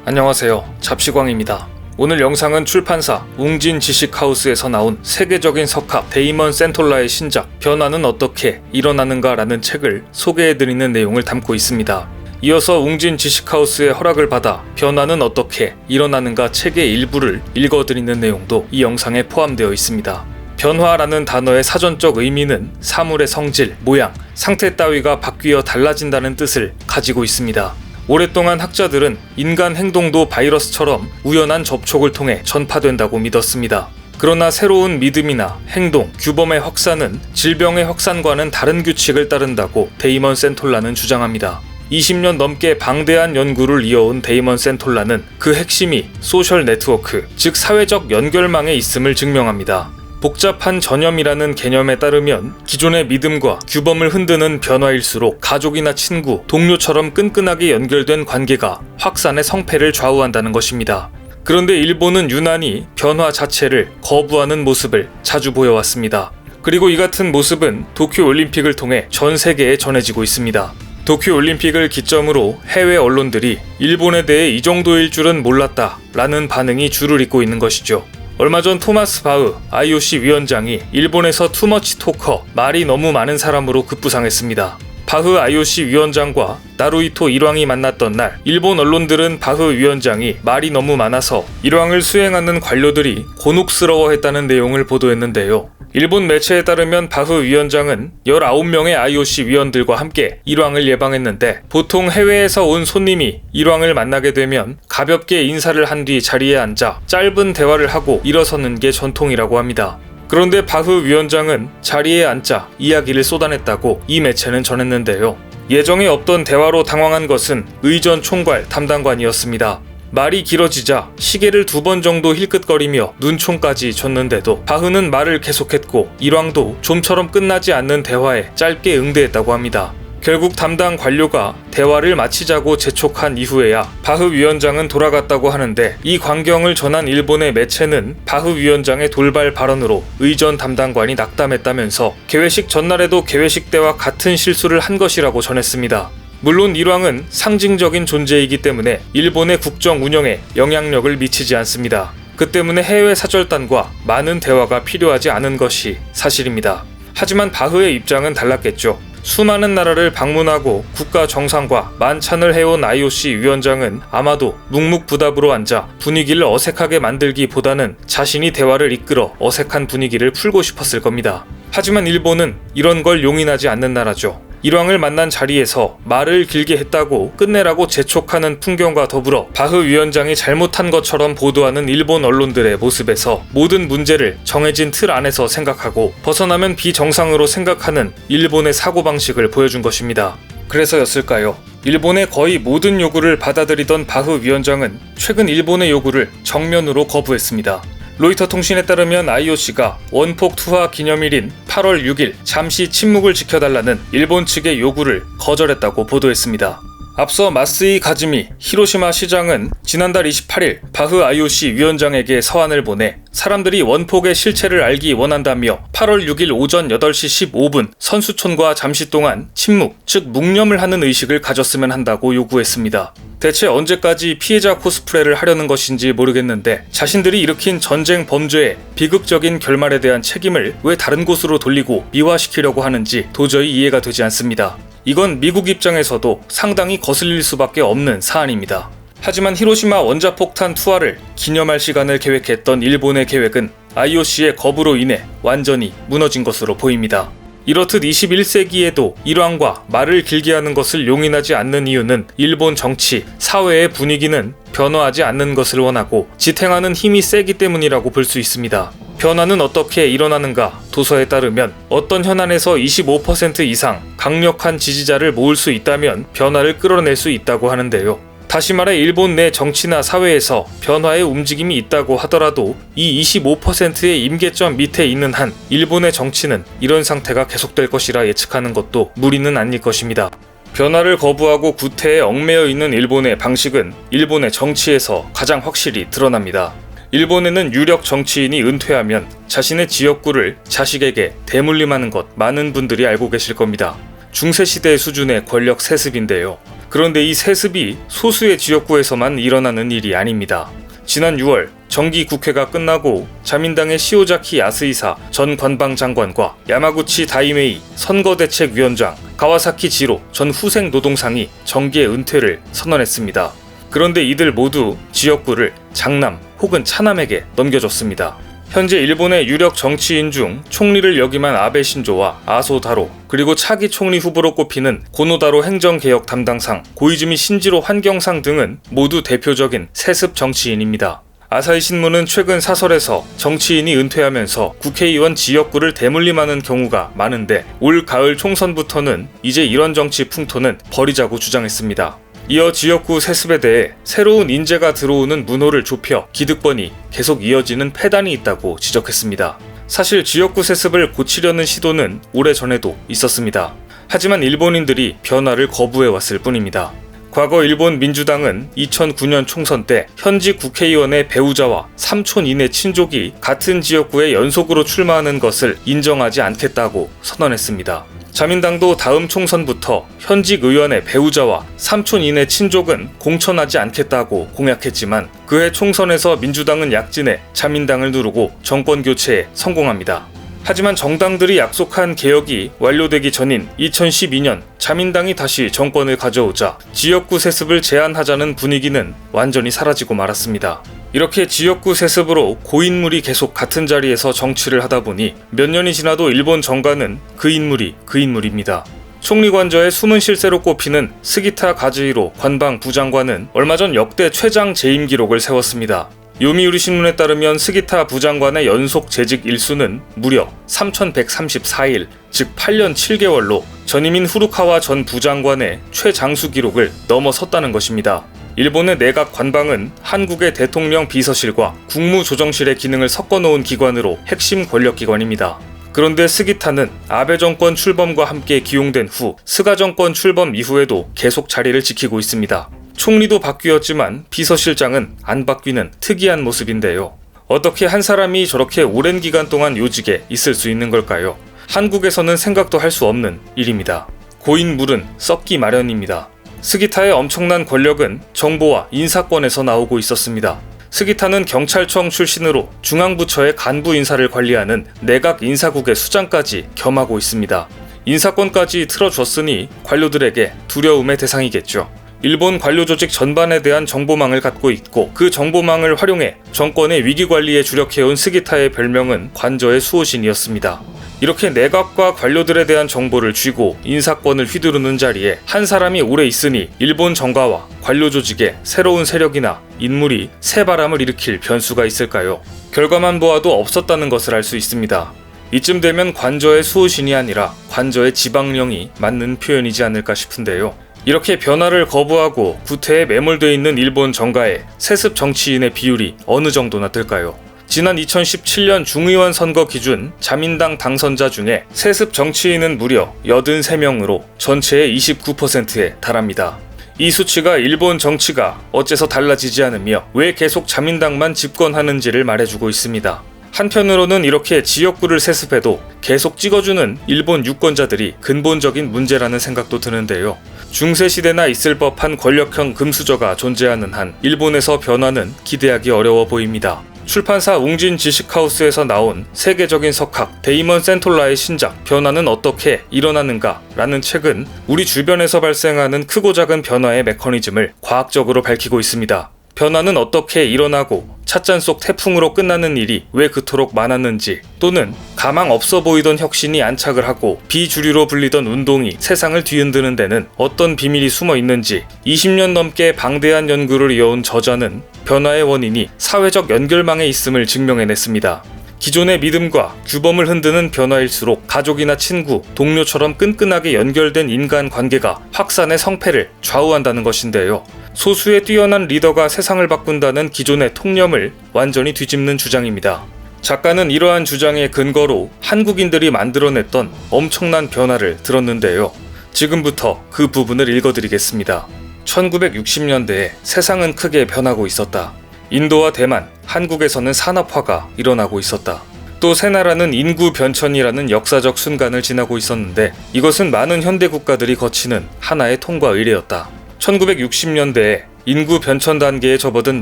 안녕하세요. 잡시광입니다. 오늘 영상은 출판사 웅진 지식하우스에서 나온 세계적인 석학 데이먼 센톨라의 신작 변화는 어떻게 일어나는가 라는 책을 소개해드리는 내용을 담고 있습니다. 이어서 웅진 지식하우스의 허락을 받아 변화는 어떻게 일어나는가 책의 일부를 읽어드리는 내용도 이 영상에 포함되어 있습니다. 변화라는 단어의 사전적 의미는 사물의 성질, 모양, 상태 따위가 바뀌어 달라진다는 뜻을 가지고 있습니다. 오랫동안 학자들은 인간 행동도 바이러스처럼 우연한 접촉을 통해 전파된다고 믿었습니다. 그러나 새로운 믿음이나 행동, 규범의 확산은 질병의 확산과는 다른 규칙을 따른다고 데이먼 센톨라는 주장합니다. 20년 넘게 방대한 연구를 이어온 데이먼 센톨라는 그 핵심이 소셜 네트워크, 즉 사회적 연결망에 있음을 증명합니다. 복잡한 전염이라는 개념에 따르면 기존의 믿음과 규범을 흔드는 변화일수록 가족이나 친구, 동료처럼 끈끈하게 연결된 관계가 확산의 성패를 좌우한다는 것입니다. 그런데 일본은 유난히 변화 자체를 거부하는 모습을 자주 보여왔습니다. 그리고 이 같은 모습은 도쿄올림픽을 통해 전 세계에 전해지고 있습니다. 도쿄올림픽을 기점으로 해외 언론들이 일본에 대해 이 정도일 줄은 몰랐다 라는 반응이 줄을 잇고 있는 것이죠. 얼마 전 토마스 바흐 IOC 위원장이 일본에서 투머치 토커, 말이 너무 많은 사람으로 급부상했습니다. 바흐 IOC 위원장과 나루히토 일왕이 만났던 날, 일본 언론들은 바흐 위원장이 말이 너무 많아서 일왕을 수행하는 관료들이 곤혹스러워했다는 내용을 보도했는데요. 일본 매체에 따르면 바흐 위원장은 19명의 IOC 위원들과 함께 일왕을 예방했는데, 보통 해외에서 온 손님이 일왕을 만나게 되면 가볍게 인사를 한 뒤 자리에 앉아 짧은 대화를 하고 일어서는 게 전통이라고 합니다. 그런데 바흐 위원장은 자리에 앉자 이야기를 쏟아냈다고 이 매체는 전했는데요. 예정에 없던 대화로 당황한 것은 의전 총괄 담당관이었습니다. 말이 길어지자 시계를 2번 정도 힐끗거리며 눈총까지 줬는데도 바흐는 말을 계속했고 일왕도 좀처럼 끝나지 않는 대화에 짧게 응대했다고 합니다. 결국 담당 관료가 대화를 마치자고 재촉한 이후에야 바흐 위원장은 돌아갔다고 하는데, 이 광경을 전한 일본의 매체는 바흐 위원장의 돌발 발언으로 의전 담당관이 낙담했다면서 개회식 전날에도 개회식 때와 같은 실수를 한 것이라고 전했습니다. 물론 일왕은 상징적인 존재이기 때문에 일본의 국정 운영에 영향력을 미치지 않습니다. 그 때문에 해외 사절단과 많은 대화가 필요하지 않은 것이 사실입니다. 하지만 바흐의 입장은 달랐겠죠. 수많은 나라를 방문하고 국가 정상과 만찬을 해온 IOC 위원장은 아마도 묵묵부답으로 앉아 분위기를 어색하게 만들기보다는 자신이 대화를 이끌어 어색한 분위기를 풀고 싶었을 겁니다. 하지만 일본은 이런 걸 용인하지 않는 나라죠. 일왕을 만난 자리에서 말을 길게 했다고 끝내라고 재촉하는 풍경과 더불어 바흐 위원장이 잘못한 것처럼 보도하는 일본 언론들의 모습에서 모든 문제를 정해진 틀 안에서 생각하고 벗어나면 비정상으로 생각하는 일본의 사고방식을 보여준 것입니다. 그래서였을까요? 일본의 거의 모든 요구를 받아들이던 바흐 위원장은 최근 일본의 요구를 정면으로 거부했습니다. 로이터 통신에 따르면 IOC가 원폭 투하 기념일인 8월 6일 잠시 침묵을 지켜달라는 일본 측의 요구를 거절했다고 보도했습니다. 앞서 마쓰이 가즈미 히로시마 시장은 지난달 28일 바흐 IOC 위원장에게 서한을 보내 사람들이 원폭의 실체를 알기 원한다며 8월 6일 오전 8시 15분 선수촌과 잠시 동안 침묵, 즉 묵념을 하는 의식을 가졌으면 한다고 요구했습니다. 대체 언제까지 피해자 코스프레를 하려는 것인지 모르겠는데, 자신들이 일으킨 전쟁 범죄의 비극적인 결말에 대한 책임을 왜 다른 곳으로 돌리고 미화시키려고 하는지 도저히 이해가 되지 않습니다. 이건 미국 입장에서도 상당히 거슬릴 수밖에 없는 사안입니다. 하지만 히로시마 원자폭탄 투하를 기념할 시간을 계획했던 일본의 계획은 IOC의 거부로 인해 완전히 무너진 것으로 보입니다. 이렇듯 21세기에도 일왕과 말을 길게 하는 것을 용인하지 않는 이유는 일본 정치, 사회의 분위기는 변화하지 않는 것을 원하고 지탱하는 힘이 세기 때문이라고 볼 수 있습니다. 변화는 어떻게 일어나는가? 도서에 따르면 어떤 현안에서 25% 이상 강력한 지지자를 모을 수 있다면 변화를 끌어낼 수 있다고 하는데요. 다시 말해 일본 내 정치나 사회에서 변화의 움직임이 있다고 하더라도 이 25%의 임계점 밑에 있는 한 일본의 정치는 이런 상태가 계속될 것이라 예측하는 것도 무리는 아닐 것입니다. 변화를 거부하고 구태에 얽매여 있는 일본의 방식은 일본의 정치에서 가장 확실히 드러납니다. 일본에는 유력 정치인이 은퇴하면 자신의 지역구를 자식에게 대물림하는 것 많은 분들이 알고 계실 겁니다. 중세시대 수준의 권력 세습인데요. 그런데 이 세습이 소수의 지역구에서만 일어나는 일이 아닙니다. 지난 6월 정기 국회가 끝나고 자민당의 시오자키 야스히사 전 관방장관과 야마구치 다이메이 선거대책위원장, 가와사키 지로 전 후생노동상이 정계 은퇴를 선언했습니다. 그런데 이들 모두 지역구를 장남 혹은 차남에게 넘겨줬습니다. 현재 일본의 유력 정치인 중 총리를 역임한 아베 신조와 아소 다로, 그리고 차기 총리 후보로 꼽히는 고노다로 행정개혁 담당상, 고이즈미 신지로 환경상 등은 모두 대표적인 세습 정치인입니다. 아사히 신문은 최근 사설에서 정치인이 은퇴하면서 국회의원 지역구를 대물림하는 경우가 많은데 올 가을 총선부터는 이제 이런 정치 풍토는 버리자고 주장했습니다. 이어 지역구 세습에 대해 새로운 인재가 들어오는 문호를 좁혀 기득권이 계속 이어지는 폐단이 있다고 지적했습니다. 사실 지역구 세습을 고치려는 시도는 오래전에도 있었습니다. 하지만 일본인들이 변화를 거부해왔을 뿐입니다. 과거 일본 민주당은 2009년 총선 때 현직 국회의원의 배우자와 삼촌 이내 친족이 같은 지역구에 연속으로 출마하는 것을 인정하지 않겠다고 선언했습니다. 자민당도 다음 총선부터 현직 의원의 배우자와 삼촌 이내 친족은 공천하지 않겠다고 공약했지만 그해 총선에서 민주당은 약진해 자민당을 누르고 정권 교체에 성공합니다. 하지만 정당들이 약속한 개혁이 완료되기 전인 2012년 자민당이 다시 정권을 가져오자 지역구 세습을 제한하자는 분위기는 완전히 사라지고 말았습니다. 이렇게 지역구 세습으로 고인물이 계속 같은 자리에서 정치를 하다 보니 몇 년이 지나도 일본 정가는 그 인물입니다. 총리 관저의 숨은 실세로 꼽히는 스기타 가즈히로 관방 부장관은 얼마 전 역대 최장 재임 기록을 세웠습니다. 요미우리 신문에 따르면 스기타 부장관의 연속 재직 일수는 무려 3134일, 즉 8년 7개월로 전임인 후루카와 전 부장관의 최장수 기록을 넘어섰다는 것입니다. 일본의 내각 관방은 한국의 대통령 비서실과 국무조정실의 기능을 섞어놓은 기관으로 핵심 권력기관입니다. 그런데 스기타는 아베 정권 출범과 함께 기용된 후 스가 정권 출범 이후에도 계속 자리를 지키고 있습니다. 총리도 바뀌었지만 비서실장은 안 바뀌는 특이한 모습인데요. 어떻게 한 사람이 저렇게 오랜 기간 동안 요직에 있을 수 있는 걸까요? 한국에서는 생각도 할 수 없는 일입니다. 고인물은 썩기 마련입니다. 스기타의 엄청난 권력은 정보와 인사권에서 나오고 있었습니다. 스기타는 경찰청 출신으로 중앙부처의 간부 인사를 관리하는 내각 인사국의 수장까지 겸하고 있습니다. 인사권까지 틀어줬으니 관료들에게 두려움의 대상이겠죠. 일본 관료 조직 전반에 대한 정보망을 갖고 있고 그 정보망을 활용해 정권의 위기관리에 주력해온 스기타의 별명은 관저의 수호신이었습니다. 이렇게 내각과 관료들에 대한 정보를 쥐고 인사권을 휘두르는 자리에 한 사람이 오래 있으니 일본 정가와 관료 조직에 새로운 세력이나 인물이 새바람을 일으킬 변수가 있을까요? 결과만 보아도 없었다는 것을 알 수 있습니다. 이쯤 되면 관저의 수호신이 아니라 관저의 지방령이 맞는 표현이지 않을까 싶은데요. 이렇게 변화를 거부하고 구태에 매몰되어 있는 일본 정가의 세습 정치인의 비율이 어느 정도나 될까요? 지난 2017년 중의원 선거 기준 자민당 당선자 중에 세습 정치인은 무려 83명으로 전체의 29%에 달합니다. 이 수치가 일본 정치가 어째서 달라지지 않으며 왜 계속 자민당만 집권하는지를 말해주고 있습니다. 한편으로는 이렇게 지역구를 세습해도 계속 찍어주는 일본 유권자들이 근본적인 문제라는 생각도 드는데요. 중세시대나 있을 법한 권력형 금수저가 존재하는 한 일본에서 변화는 기대하기 어려워 보입니다. 출판사 웅진 지식하우스에서 나온 세계적인 석학 데이먼 센톨라의 신작 변화는 어떻게 일어나는가 라는 책은 우리 주변에서 발생하는 크고 작은 변화의 메커니즘을 과학적으로 밝히고 있습니다. 변화는 어떻게 일어나고 찻잔 속 태풍으로 끝나는 일이 왜 그토록 많았는지, 또는 가망 없어 보이던 혁신이 안착을 하고 비주류로 불리던 운동이 세상을 뒤흔드는 데는 어떤 비밀이 숨어 있는지 20년 넘게 방대한 연구를 이어온 저자는 변화의 원인이 사회적 연결망에 있음을 증명해냈습니다. 기존의 믿음과 규범을 흔드는 변화일수록 가족이나 친구, 동료처럼 끈끈하게 연결된 인간 관계가 확산의 성패를 좌우한다는 것인데요. 소수의 뛰어난 리더가 세상을 바꾼다는 기존의 통념을 완전히 뒤집는 주장입니다. 작가는 이러한 주장의 근거로 한국인들이 만들어냈던 엄청난 변화를 들었는데요. 지금부터 그 부분을 읽어드리겠습니다. 1960년대에 세상은 크게 변하고 있었다. 인도와 대만, 한국에서는 산업화가 일어나고 있었다. 또 또 새 나라는 인구 변천이라는 역사적 순간을 지나고 있었는데 이것은 많은 현대 국가들이 거치는 하나의 통과 의례였다. 1960년대에 인구 변천 단계에 접어든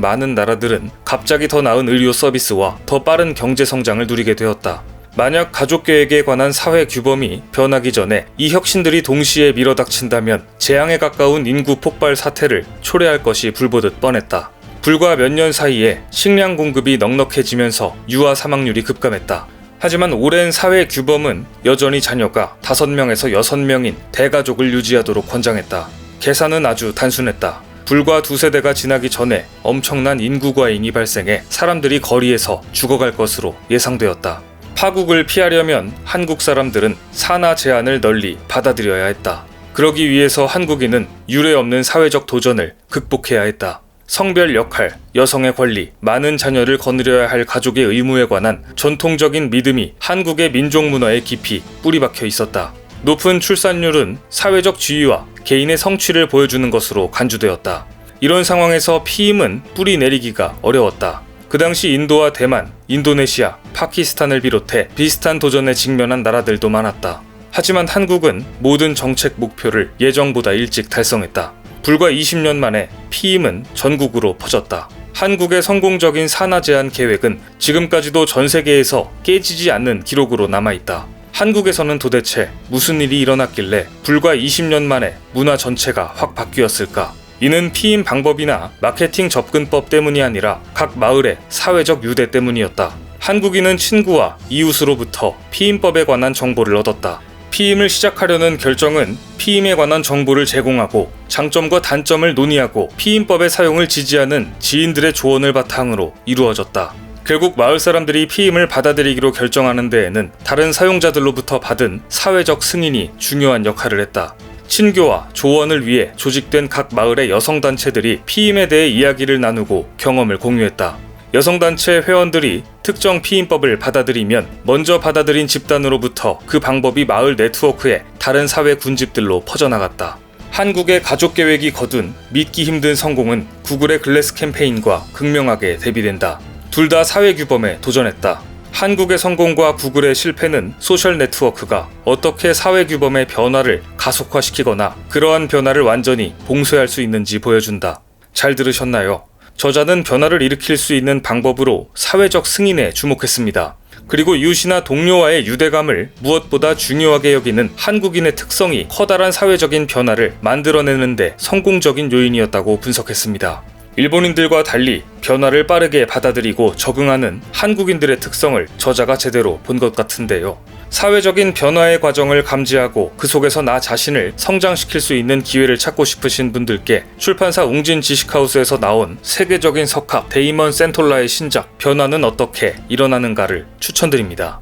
많은 나라들은 갑자기 더 나은 의료 서비스와 더 빠른 경제 성장을 누리게 되었다. 만약 가족계획에 관한 사회 규범이 변하기 전에 이 혁신들이 동시에 밀어닥친다면 재앙에 가까운 인구 폭발 사태를 초래할 것이 불보듯 뻔했다. 불과 몇 년 사이에 식량 공급이 넉넉해지면서 유아 사망률이 급감했다. 하지만 오랜 사회 규범은 여전히 자녀가 5명에서 6명인 대가족을 유지하도록 권장했다. 계산은 아주 단순했다. 불과 2세대가 지나기 전에 엄청난 인구 과잉이 발생해 사람들이 거리에서 죽어갈 것으로 예상되었다. 파국을 피하려면 한국 사람들은 산하 제한을 널리 받아들여야 했다. 그러기 위해서 한국인은 유례없는 사회적 도전을 극복해야 했다. 성별 역할, 여성의 권리, 많은 자녀를 거느려야 할 가족의 의무에 관한 전통적인 믿음이 한국의 민족 문화에 깊이 뿌리박혀 있었다. 높은 출산율은 사회적 지위와 개인의 성취를 보여주는 것으로 간주되었다. 이런 상황에서 피임은 뿌리 내리기가 어려웠다. 그 당시 인도와 대만, 인도네시아, 파키스탄을 비롯해 비슷한 도전에 직면한 나라들도 많았다. 하지만 한국은 모든 정책 목표를 예정보다 일찍 달성했다. 불과 20년 만에 피임은 전국으로 퍼졌다. 한국의 성공적인 산하 제한 계획은 지금까지도 전 세계에서 깨지지 않는 기록으로 남아있다. 한국에서는 도대체 무슨 일이 일어났길래 불과 20년 만에 문화 전체가 확 바뀌었을까? 이는 피임 방법이나 마케팅 접근법 때문이 아니라 각 마을의 사회적 유대 때문이었다. 한국인은 친구와 이웃으로부터 피임법에 관한 정보를 얻었다. 피임을 시작하려는 결정은 피임에 관한 정보를 제공하고 장점과 단점을 논의하고 피임법의 사용을 지지하는 지인들의 조언을 바탕으로 이루어졌다. 결국 마을 사람들이 피임을 받아들이기로 결정하는 데에는 다른 사용자들로부터 받은 사회적 승인이 중요한 역할을 했다. 친교와 조언을 위해 조직된 각 마을의 여성단체들이 피임에 대해 이야기를 나누고 경험을 공유했다. 여성단체 회원들이 특정 피임법을 받아들이면 먼저 받아들인 집단으로부터 그 방법이 마을 네트워크에 다른 사회 군집들로 퍼져나갔다. 한국의 가족계획이 거둔 믿기 힘든 성공은 구글의 글래스 캠페인과 극명하게 대비된다. 둘 다 사회 규범에 도전했다. 한국의 성공과 구글의 실패는 소셜 네트워크가 어떻게 사회 규범의 변화를 가속화시키거나 그러한 변화를 완전히 봉쇄할 수 있는지 보여준다. 잘 들으셨나요? 저자는 변화를 일으킬 수 있는 방법으로 사회적 승인에 주목했습니다. 그리고 이웃이나 동료와의 유대감을 무엇보다 중요하게 여기는 한국인의 특성이 커다란 사회적인 변화를 만들어내는데 성공적인 요인이었다고 분석했습니다. 일본인들과 달리 변화를 빠르게 받아들이고 적응하는 한국인들의 특성을 저자가 제대로 본 것 같은데요. 사회적인 변화의 과정을 감지하고 그 속에서 나 자신을 성장시킬 수 있는 기회를 찾고 싶으신 분들께 출판사 웅진 지식하우스에서 나온 세계적인 석학 데이먼 센톨라의 신작 변화는 어떻게 일어나는가를 추천드립니다.